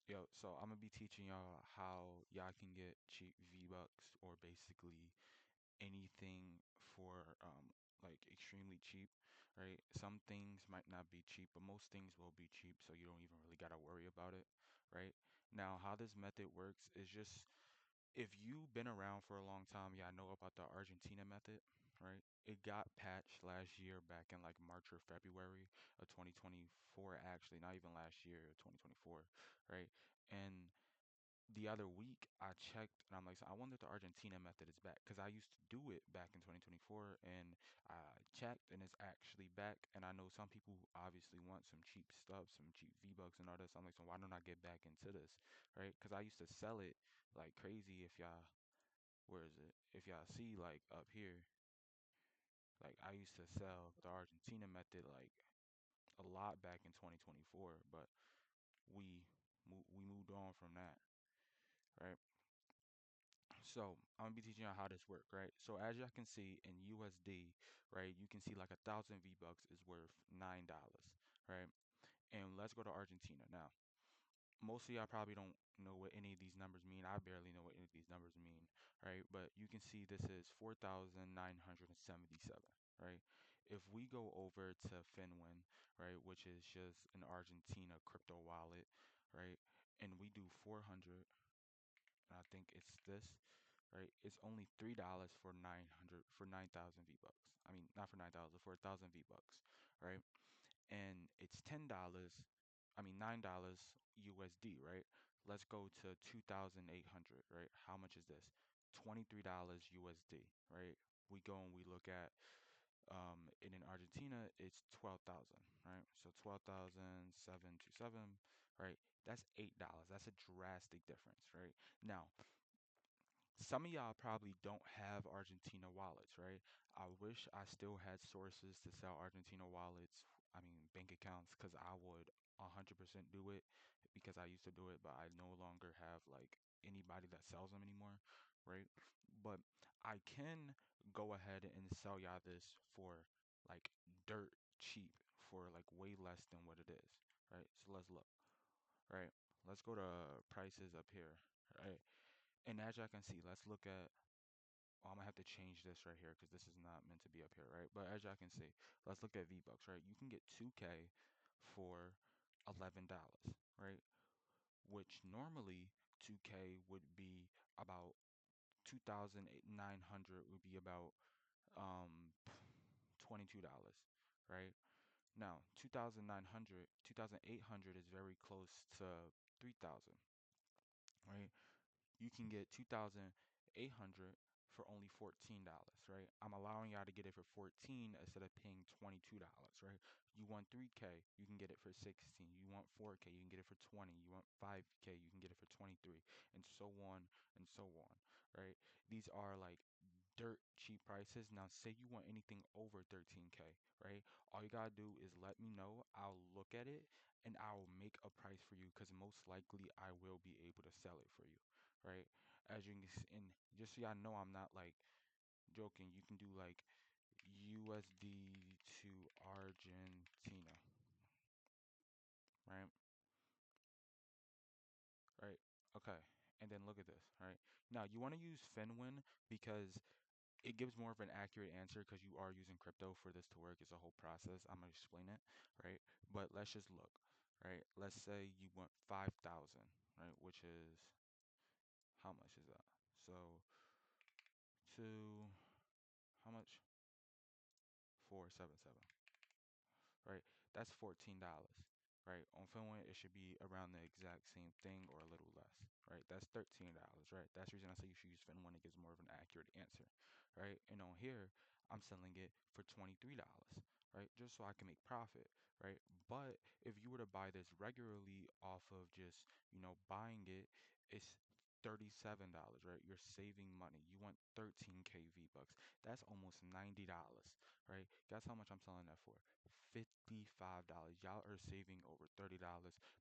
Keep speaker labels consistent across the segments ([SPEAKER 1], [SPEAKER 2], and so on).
[SPEAKER 1] Yo, so I'm gonna be teaching y'all how y'all can get cheap V-Bucks or basically anything for like extremely cheap, right? Some things might not be cheap, but most things will be cheap, so you don't even really gotta worry about it, right? Now, how this method works is just if you've been around for a long time, yeah, I know about the Argentina method, right? It got patched last year back in like March or February of 2024, actually, not even last year, 2024, right? And the other week I checked and I'm like, so I wonder if the Argentina method is back because I used to do it back in 2024 and I checked and it's actually back. And I know some people obviously want some cheap stuff, some cheap V-Bucks and all this. I'm like, so why don't I get back into this, right? Because I used to sell it like crazy. If y'all, where is it? If y'all see like up here, like I used to sell the Argentina method like a lot back in 2024, but we we moved on from that, right? So I'm gonna be teaching you how this work, right? So as y'all can see in USD, right, you can see like 1,000 V-Bucks is worth $9, right? And let's go to Argentina now. Most of y'all probably don't know what any of these numbers mean. I barely know what any of these numbers mean, right? But you can see this is 4,977, right? If we go over to Finwin, right, which is just an Argentina crypto wallet, right, and we do 400, and I think it's this, right? It's only $3 for 9,000 V-Bucks. I mean, not for 9,000, for 1,000 V-Bucks, right? And it's $10, I mean $9 USD, right? Let's go to 2,800, right? How much is this? $23 USD, right? We go and we look at and in Argentina it's 12,000, right? So 12,727, right? That's $8. That's a drastic difference, right? Now, some of y'all probably don't have Argentina wallets, right? I wish I still had sources to sell Argentina wallets, I mean bank accounts, because I would 100% do it because I used to do it, but I no longer have like anybody that sells them anymore, right? But I can go ahead and sell y'all this for like dirt cheap for like way less than what it is, right? So let's look, right? Let's go to prices up here, right? And as y'all can see, let's look at, oh, I'm gonna have to change this right here because this is not meant to be up here, right? But as y'all can see, let's look at V-Bucks, right? You can get 2K for $11, right? Which normally 2K would be about 2,900 would be about um $22, right? Now, 2,900, 2,800 is very close to 3,000, right? You can get 2,800 for only $14, right? I'm allowing y'all to get it for 14 instead of paying $22, right? You want 3K, you can get it for 16. You want 4K, you can get it for 20. You want 5K, you can get it for 23, and so on, right? These are like dirt cheap prices. Now, say you want anything over 13K, right? All you gotta do is let me know. I'll look at it and I'll make a price for you because most likely I will be able to sell it for you, right? As you can see, and just so y'all know, I'm not like joking. You can do like USD to Argentina, right? Right. Okay. And then look at this, right? Now you want to use Finwin because it gives more of an accurate answer because you are using crypto for this to work. It's a whole process. I'm gonna explain it, right? But let's just look, right? Let's say you want 5,000, right? Which is how much is that? So to how much? 477, right? That's $14, right? On Finwin, it should be around the exact same thing or a little less, right? That's $13, right? That's the reason I say you should use Finwin. It gives more of an accurate answer, right? And on here, I'm selling it for $23, right? Just so I can make profit, right? But if you were to buy this regularly off of just, buying it, it's $37, right? You're saving money. You want 13K V-Bucks. That's almost $90, right? Guess how much I'm selling that for? $55. Y'all are saving over $30.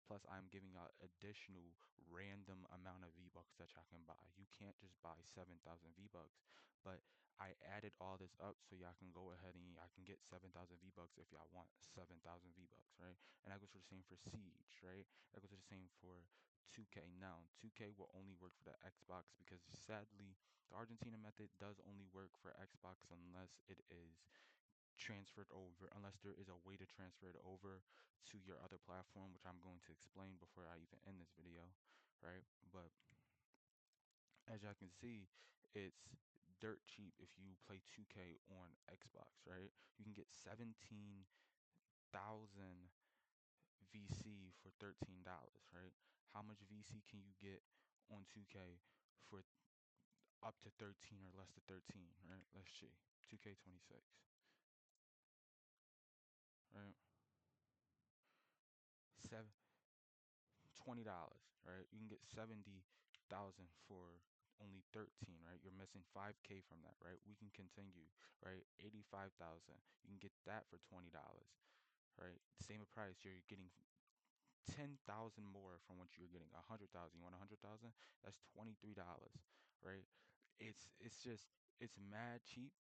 [SPEAKER 1] Plus, I'm giving out additional random amount of V-Bucks that y'all can buy. You can't just buy 7,000 V-Bucks, but I added all this up so y'all can go ahead and y'all can get 7,000 V-Bucks if y'all want 7,000 V-Bucks, right? And that goes for the same for Siege, right? That goes for the same for 2K. Now, 2K will only work for the Xbox because sadly, the Argentina method does only work for Xbox unless it is transferred over, unless there is a way to transfer it over to your other platform, which I'm going to explain before I even end this video, right? But as y'all can see, it's dirt cheap if you play 2K on Xbox, right? You can get 17,000 VC for $13, right? How much VC can you get on 2K for up to 13 or less than 13, right? Let's see. 2K26, right? Seven $20, right? You can get 70,000 for only 13, right? You're missing 5K from that, right? We can continue, right? 85,000. You can get that for $20, right? Same price, you're getting 10,000 more from what you're getting. 100,000. You want 100,000? That's $23, right? It's mad cheap,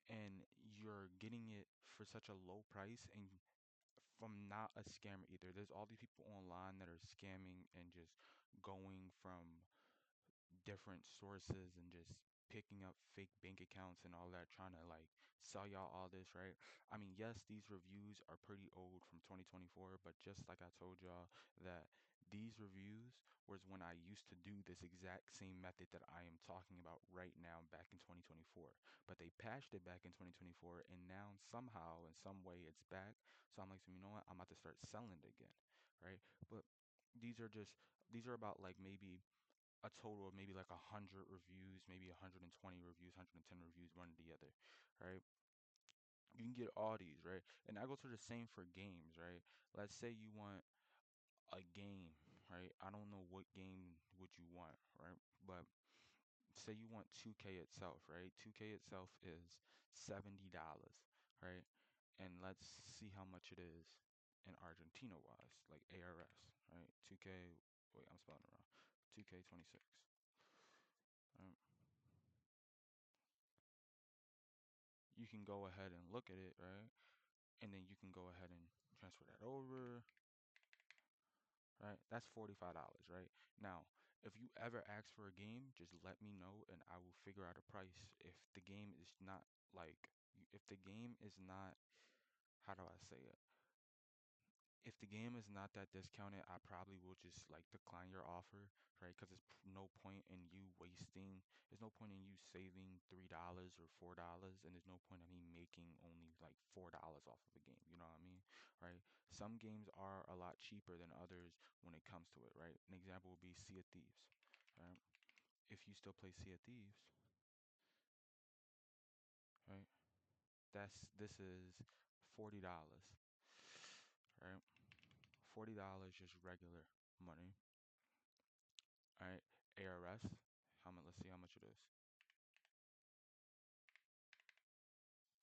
[SPEAKER 1] and you're getting it for such a low price, and from not a scammer either. There's all these people online that are scamming and just going from different sources and just picking up fake bank accounts and all that, trying to like sell y'all all this, right? I mean, yes, these reviews are pretty old from 2024, but just like I told y'all, that these reviews was when I used to do this exact same method that I am talking about right now back in 2024. But they patched it back in 2024, and now somehow, in some way, it's back. So I'm like, so you know what? I'm about to start selling it again, right? But these are just these are about like maybe a total of maybe like 100 reviews, maybe 120 reviews, 110 reviews, one or the other, right? You can get all these, right? And I go to the same for games, right? Let's say you want a game, right? I don't know what game would you want, right? But say you want 2K itself, right? 2K itself is $70, right? And let's see how much it is in Argentina wise, like ARS, right? 2K, wait, I'm spelling it wrong. 2K26. Right? You can go ahead and look at it, right? And then you can go ahead and transfer that over, right? That's $45, right? Now, if you ever ask for a game, just let me know and I will figure out a price. If the game is not like, if the game is not, how do I say it? If the game is not that discounted, I probably will just like decline your offer, right? Because no point in you wasting, there's no point in you saving $3 or $4, and there's no point in me making only like $4 off of a game. You know what I mean, right? Some games are a lot cheaper than others when it comes to it, right? An example would be Sea of Thieves, right? If you still play Sea of Thieves, right? This is $40, right? $40 just regular money. All right, ARS. How much? Let's see how much it is.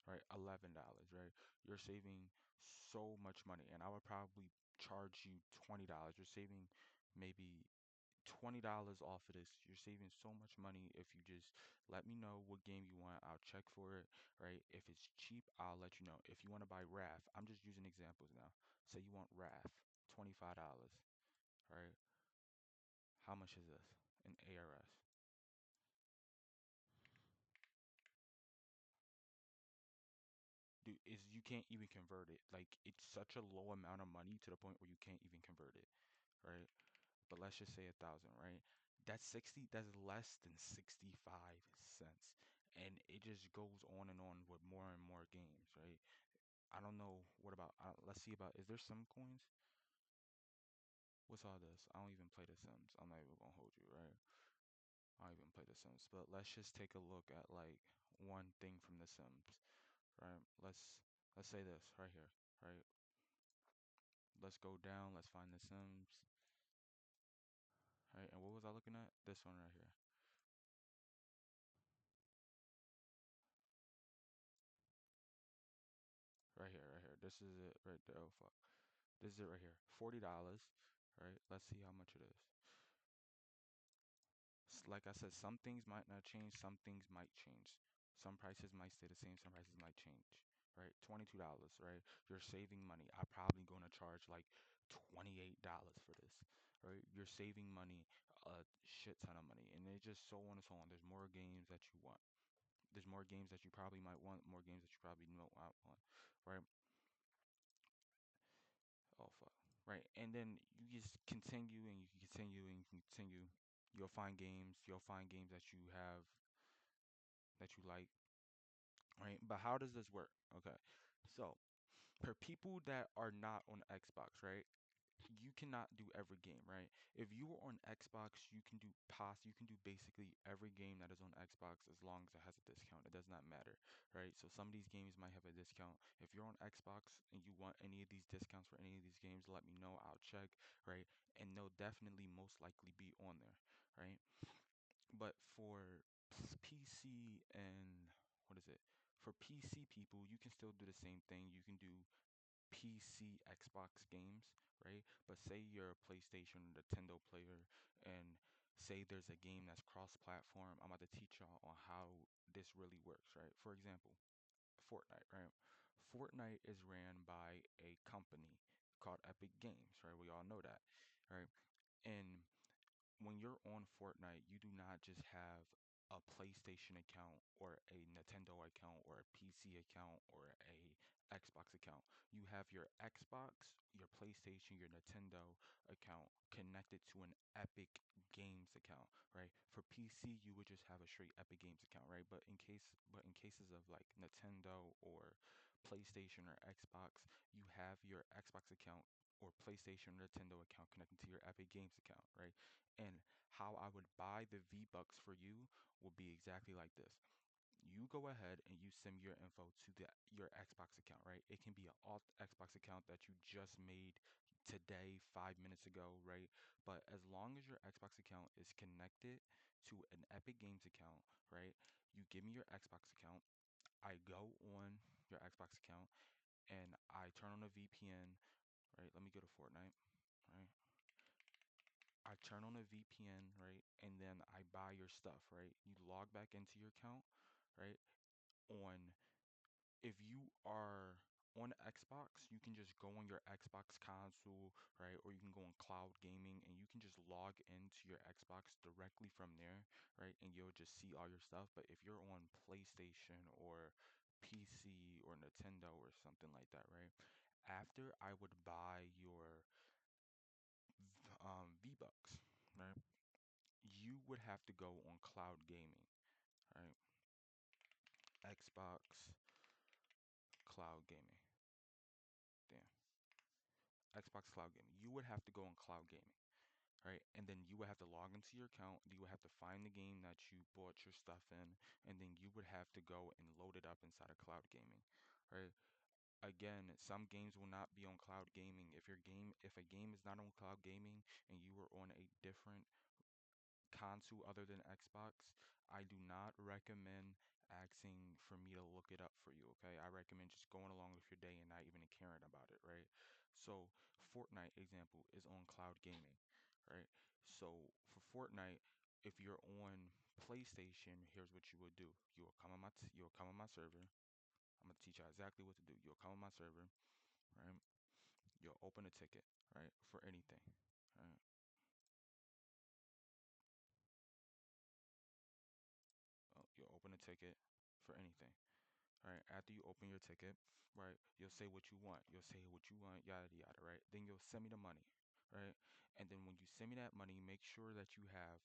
[SPEAKER 1] Right, $11. Right, you're saving so much money, and I would probably charge you $20. You're saving maybe $20 off of this. You're saving so much money if you just let me know what game you want. I'll check for it. Right, if it's cheap, I'll let you know. If you want to buy Wrath, I'm just using examples now. Say you want Wrath, $25. Right, how much is this in ARS? Dude, is you can't even convert it. Like it's such a low amount of money to the point where you can't even convert it, right? But let's just say 1,000, right? That's 60, that's less than 65 cents. And it just goes on and on with more and more games, right? I don't know what about let's see about is there some coins? What's all this? I don't even play The Sims. I'm not even gonna hold you, right? I don't even play The Sims. But let's just take a look at like one thing from The Sims, right? Let's say this right here, right? Let's go down. Let's find the Sims. All right, and what was I looking at? This one right here. Right here, right here. This is it right there. Oh, fuck. This is it right here. $40. Right? Let's see how much it is. Like I said, some things might not change. Some things might change. Some prices might stay the same. Some prices might change. Right? $22. Right? You're saving money. I'm probably going to charge like $28 for this. right? You're saving money, a shit ton of money, and it's just so on and so on. There's more games that you want. There's more games that you probably might want, more games that you probably don't want, right? Oh fuck. Right. And then you just continue and you can continue and you can continue. You'll find games that you have that you like, right? But how does this work? Okay. So, for people that are not on Xbox, right? You cannot do every game, right? If you are on Xbox, you can do basically every game that is on Xbox as long as it has a discount. It does not matter, right? So some of these games might have a discount. If you're on Xbox and you want any of these discounts for any of these games, let me know. I'll check, right? And they'll definitely most likely be on there, right? But for PC and what is it? For PC people, you can still do the same thing. You can do PC Xbox games, right? But say you're a PlayStation Nintendo player and say there's a game that's cross-platform, I'm about to teach y'all on how this really works, right? For example, Fortnite, right? Fortnite is ran by a company called Epic Games, right? We all know that, right? And when you're on Fortnite, you do not just have a PlayStation account or a Nintendo account or a PC account or a Xbox account. You have your Xbox, your PlayStation, your Nintendo account connected to an Epic Games account, right? For PC, you would just have a straight Epic Games account, right? But in cases of like Nintendo or PlayStation or Xbox, you have your Xbox account or PlayStation or Nintendo account connected to your Epic Games account, right? And how I would buy the V-Bucks for you will be exactly like this. You go ahead and you send your info to your Xbox account, right? It can be an alt Xbox account that you just made today, 5 minutes ago, right? But as long as your Xbox account is connected to an Epic Games account, right? You give me your Xbox account. I go on your Xbox account and I turn on a VPN, right? Let me go to Fortnite, right? I turn on a VPN, right? And then I buy your stuff, right? You log back into your account, right? On If you are on Xbox, you can just go on your Xbox console, right? Or you can go on cloud gaming and you can just log into your Xbox directly from there, right? And you'll just see all your stuff. But if you're on PlayStation or PC or Nintendo or something like that, right? After I would buy your V-Bucks, right? You would have to go on cloud gaming, right? Xbox cloud gaming. Damn. Xbox cloud gaming. You would have to go on cloud gaming, right? And then you would have to log into your account. You would have to find the game that you bought your stuff in, and then you would have to go and load it up inside of cloud gaming, right? Again, some games will not be on cloud gaming. If a game is not on cloud gaming and you were on a different console other than Xbox, I do not recommend asking for me to look it up for you, okay? I recommend just going along with your day and not even caring about it, right? So, Fortnite example is on cloud gaming, right? So, for Fortnite, if you're on PlayStation, here's what you would do. You will come on my server. I'm gonna teach you exactly what to do. You'll come on my server, right? You'll open a ticket, right? For anything, right? You'll open a ticket for anything. All right, after you open your ticket, right, you'll say what you want. You'll say what you want, yada yada, right? Then you'll send me the money, right? And then when you send me that money, make sure that you have,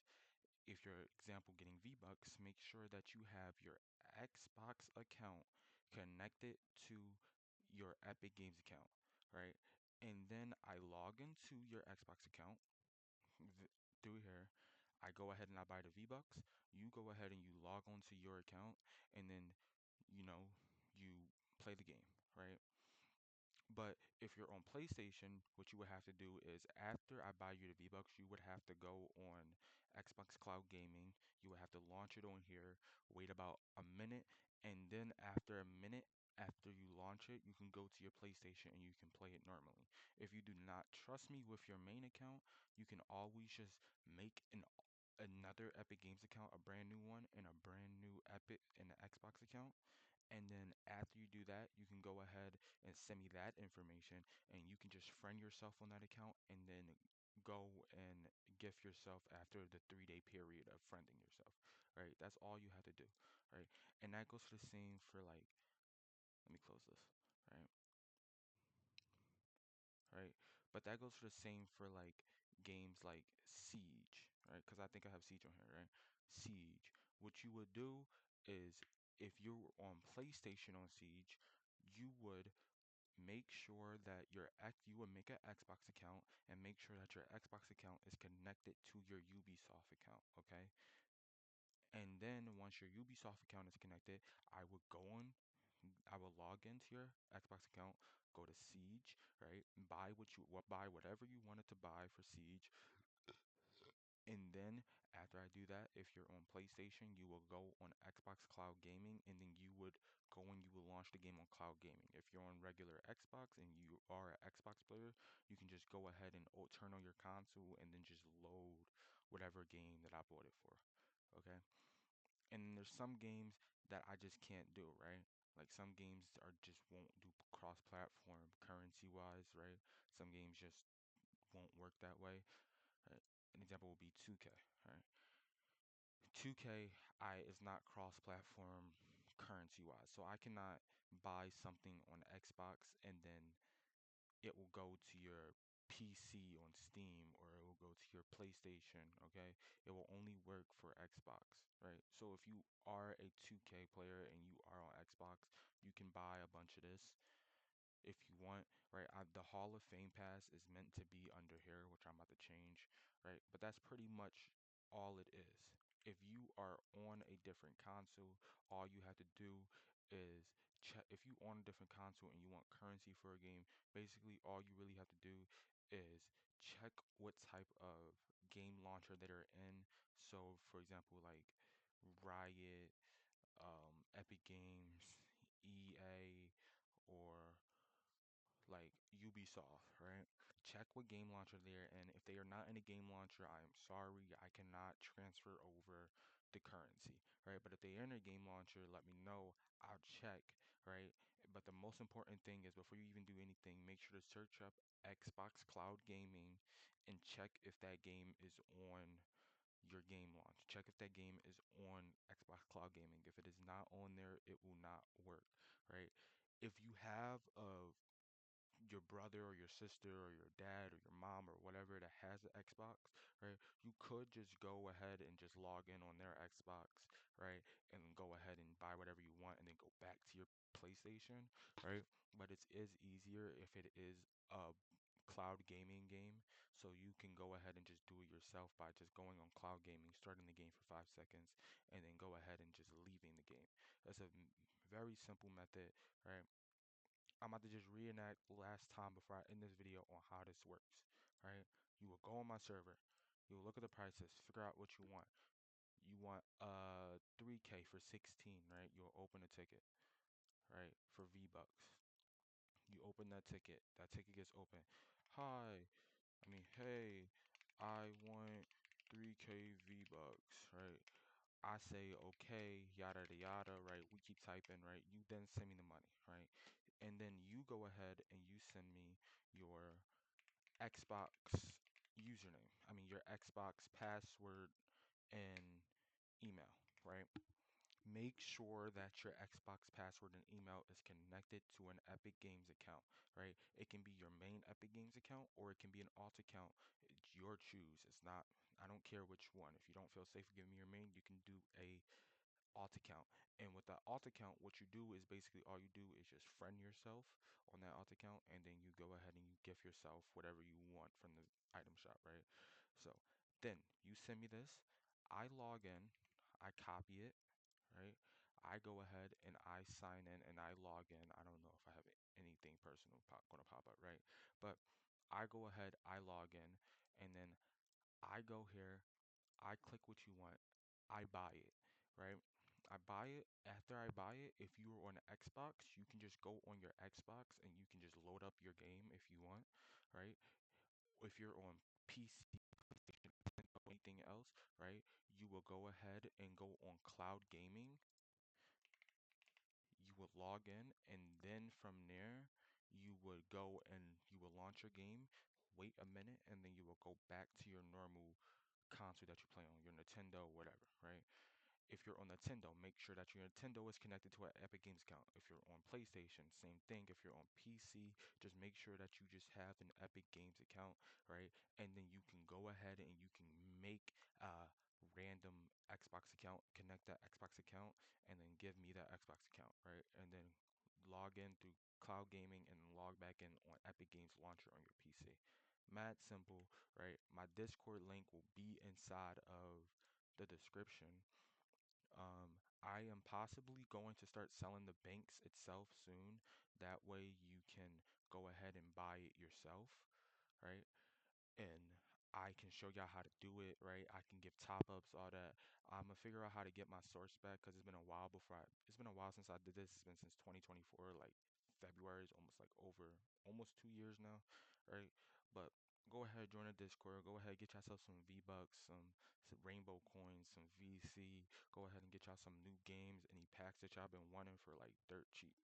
[SPEAKER 1] if you're example getting V-Bucks, make sure that you have your Xbox account connected to your Epic Games account, right? And then I log into your Xbox account v- through here. I go ahead and I buy the V-Bucks. You go ahead and you log onto your account, and then you know, you play the game, right? But if you're on PlayStation, what you would have to do is after I buy you the V-Bucks, you would have to go on Xbox Cloud Gaming. You would have to launch it on here, wait about a minute, and then after a minute, after you launch it, you can go to your PlayStation and you can play it normally. If you do not trust me with your main account, you can always just make another Epic Games account, a brand new one, and a brand new Epic and an Xbox account, and then after you do that, you can go ahead and send me that information and you can just friend yourself on that account and then go and gift yourself after the 3-day period of friending yourself, right? That's all you have to do, right? And that goes for the same for like, let me close this, right? Right? But that goes for the same for like games like Siege, right? Because I think I have Siege on here, right? Siege. What you would do is if you're on PlayStation on Siege, you would make sure that you would make an Xbox account and make sure that your Xbox account is connected to your Ubisoft account, okay? And then once your Ubisoft account is connected, I will log into your Xbox account, go to Siege, right? Buy whatever you wanted to buy for Siege. And then after I do that, if you're on PlayStation, you will go on Xbox Cloud Gaming and then you would go and you will launch the game on Cloud Gaming. If you're on regular Xbox and you are an Xbox player, you can just go ahead and turn on your console and then just load whatever game that I bought it for. Okay? And there's some games that I just can't do, right? Like some games are just won't do cross-platform currency wise, right? Some games just won't work that way. Right? An example would be 2K, right? 2K I is not cross-platform currency wise. So I cannot buy something on Xbox and then it will go to your PC on Steam or it will go to your PlayStation, okay? It will only work for Xbox, right? So if you are a 2K player and you are on Xbox, you can buy a bunch of this if you want, right? The Hall of Fame pass is meant to be under here, which I'm about to change, right? But that's pretty much all it is. If you are on a different console, all you have to do is check. If you on a different console and you want currency for a game, basically all you really have to do is check what type of game launcher that are in. So, for example, like Riot, Epic Games, EA, or like Ubisoft, right? Check what game launcher they're in. If they are not in a game launcher, I am sorry, I cannot transfer over the currency, right? But if they are in a game launcher, let me know. I'll check, right? But the most important thing is before you even do anything, make sure to search up Xbox Cloud Gaming and check if that game is on your game launch. Check if that game is on Xbox Cloud Gaming. If it is not on there, it will not work, right? If you have a your brother or your sister or your dad or your mom or whatever that has an Xbox, right? You could just go ahead and just log in on their Xbox, right? And go ahead and buy whatever you want and then go back to your PlayStation, right? But it is easier if it is a cloud gaming game, so you can go ahead and just do it yourself by just going on cloud gaming, starting the game for 5 seconds, and then go ahead and just leaving the game. That's a very simple method, right? I'm about to just reenact last time before I end this video on how this works. Right? You will go on my server. You will look at the prices, figure out what you want. You want 3K for 16, right? You'll open a ticket, right? For VBucks. You open that ticket. That ticket gets open. Hi, hey, I want 3K VBucks, right? I say okay, yada yada yada, right? We keep typing, right? You then send me the money, right? And then you go ahead and you send me your Xbox username. Your Xbox password and email, right? Make sure that your Xbox password and email is connected to an Epic Games account, right? It can be your main Epic Games account or it can be an alt account. It's your choose. It's not, I don't care which one. If you don't feel safe giving me your main, you can do a alt account. And with that alt account, what you do is basically all you do is just friend yourself on that alt account, and then you go ahead and you gift yourself whatever you want from the item shop, right? So then you send me this, I log in, I copy it, right? I go ahead and I sign in and I log in. I don't know if I have anything personal gonna pop up, right? But I go ahead, I log in, and then I go here, I click what you want, I buy it, right? I buy it. After I buy it, if you are on Xbox, you can just go on your Xbox and you can just load up your game if you want, right? If you're on PC or anything else, right? You will go ahead and go on cloud gaming. You will log in, and then from there, you would go and you will launch your game. wait a minute, and then you will go back to your normal console that you play on, your Nintendo, whatever, right? If you're on Nintendo, make sure that your Nintendo is connected to an Epic Games account. If you're on PlayStation, same thing. If you're on PC, just make sure that you just have an Epic Games account, right? And then you can go ahead and you can make a random Xbox account, connect that Xbox account, and then give me that Xbox account, right? And then log in through cloud gaming and log back in on Epic Games Launcher on your PC. Mad simple, right? My Discord link will be inside of the description. I am possibly going to start selling the banks itself soon. That way you can go ahead and buy it yourself, right? And I can show y'all how to do it, right? I can give top ups, all that. I'm gonna figure out how to get my source back because it's been a while since I did this. It's been since 2024, like February is almost like over almost 2 years now, right? But go ahead, join the Discord. Go ahead, get yourself some V-Bucks, some rainbow coins, some VC. Go ahead and get y'all some new games, any packs that y'all been wanting for like dirt cheap.